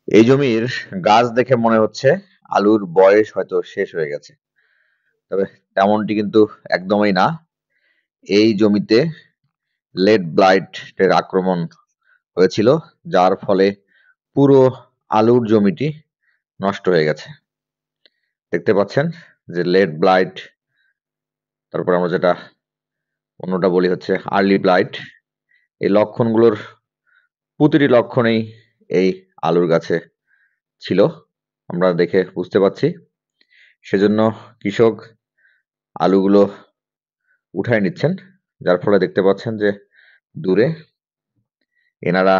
এই জমির গাছ দেখে মনে হচ্ছে আলুর বয়স হয়তো শেষ হয়ে গেছে। তবে তেমনটি কিন্তু একদমই না। এই জমিতে লেট ব্লাইট এর আক্রমণ হয়েছিল, যার ফলে পুরো আলুর জমিটি নষ্ট হয়ে গেছে। দেখতে পাচ্ছেন যে লেট ব্লাইট, তারপর আমরা যেটা অন্যটা বলি হচ্ছে আর্লি ব্লাইট। এই লক্ষণগুলোর প্রতিটি লক্ষণেই এই আলুর গাছে ছিল, আমরা দেখে বুঝতে পারছি। সেজন্য কৃষক আলুগুলো উঠায় নিচ্ছেন, যার ফলে দেখতে পাচ্ছেন যে দূরে এনারা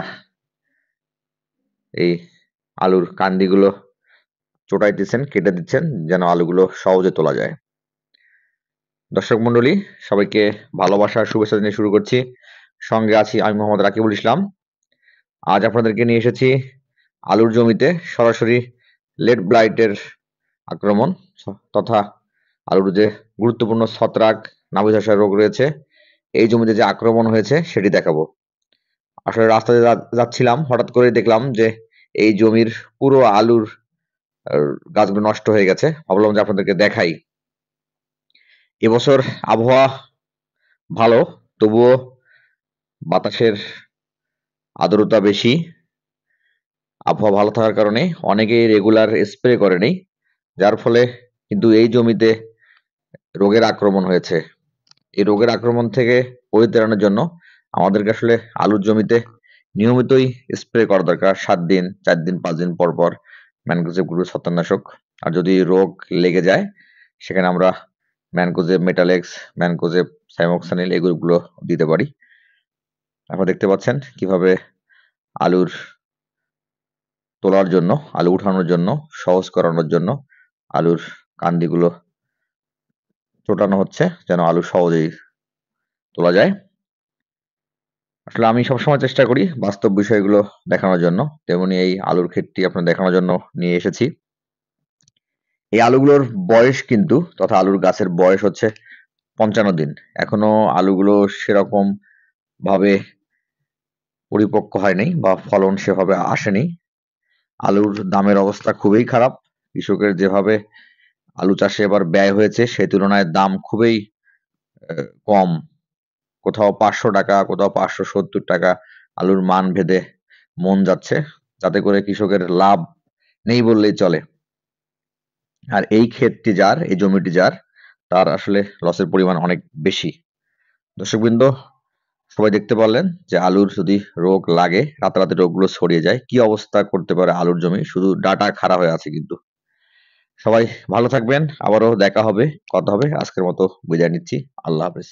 এই আলুর কান্দিগুলো চোটাইতেছেন, কেটে দিচ্ছেন যেন আলুগুলো সহজে তোলা যায়। দর্শক মন্ডলী, সবাইকে ভালোবাসার শুভেচ্ছা জানিয়ে শুরু করছি। সঙ্গে আছি আমি মোহাম্মদ রাকিবুল ইসলাম। আজ আপনাদেরকে নিয়ে এসেছি আলুর জমিতে সরাসরি লেট ব্লাইটের আক্রমণ তথা আলুর যে গুরুত্বপূর্ণ ছত্রাক নাভি ধসা রোগ রয়েছে, এই জমিতে যে আক্রমণ হয়েছে সেটি দেখাবো। আসলে রাস্তাতে যাচ্ছিলাম, হঠাৎ করে দেখলাম যে এই জমির পুরো আলুর গাছগুলো নষ্ট হয়ে গেছে। ভাবলাম যে আপনাদেরকে দেখাই। এবছর আবহাওয়া ভালো, তবুও বাতাসের আর্দ্রতা বেশি। আবহাওয়া ভালো থাকার কারণে অনেকেই রেগুলার স্প্রে করেনি, যার ফলে কিন্তু এই জমিতে রোগের আক্রমণ হয়েছে। এই রোগের আক্রমণ থেকে পরিত্রাণের জন্য আমাদেরকে আসলে আলুর জমিতে নিয়মিতই স্প্রে করা দরকার। 7 দিন, 4 দিন, 5 দিন পর পর ম্যানকোজেব গ্রুপের ছত্রাকনাশক। আর যদি রোগ লেগে যায় সেখানে আমরা ম্যানকোজেব মেটালেক্স, ম্যানকোজেব সাইমোক্সানিল এই গ্রুপগুলো দিতে পারি। আপনারা দেখতে পাচ্ছেন কিভাবে আলুর তোলার জন্য, আলু উঠানোর জন্য, সহজ করানোর জন্য আলুর কান্দিগুলো চোটানো হচ্ছে যেন আলু সহজেই তোলা যায়। আসলে আমি সবসময় চেষ্টা করি বাস্তব বিষয়গুলো দেখানোর জন্য, তেমনি এই আলুর ক্ষেতটি আপনার দেখানোর জন্য নিয়ে এসেছি। এই আলুগুলোর বয়স কিন্তু তথা আলুর গাছের বয়স হচ্ছে 55 দিন। এখনো আলুগুলো সেরকম ভাবে পরিপক্ক হয়নি বা ফলন সেভাবে আসেনি। আলুর দামের অবস্থা খুবই খারাপ। কৃষকের যেভাবে আলু চাষে এবার ব্যয় হয়েছে সেই তুলনায় দাম খুবই কম। কোথাও 500 টাকা, কোথাও 570 টাকা আলুর মান ভেদে মন যাচ্ছে, যাতে করে কৃষকের লাভ নেই বললেই চলে। আর এই ক্ষেতটি যার, এই জমিটি যার, তার আসলে লসের পরিমাণ অনেক বেশি। দর্শকবৃন্দ, সবাই দেখতে পারলেন যে আলুর যদি রোগ লাগে, রাতারাতি রোগগুলো ছড়িয়ে যায়, কি অবস্থা করতে পারে আলুর জমি। শুধু ডাটা খাড়া হয়ে আছে কিন্তু। সবাই ভালো থাকবেন, আবারও দেখা হবে, কথা হবে। আজকের মতো বিদায় নিচ্ছি। আল্লাহ হাফেজ।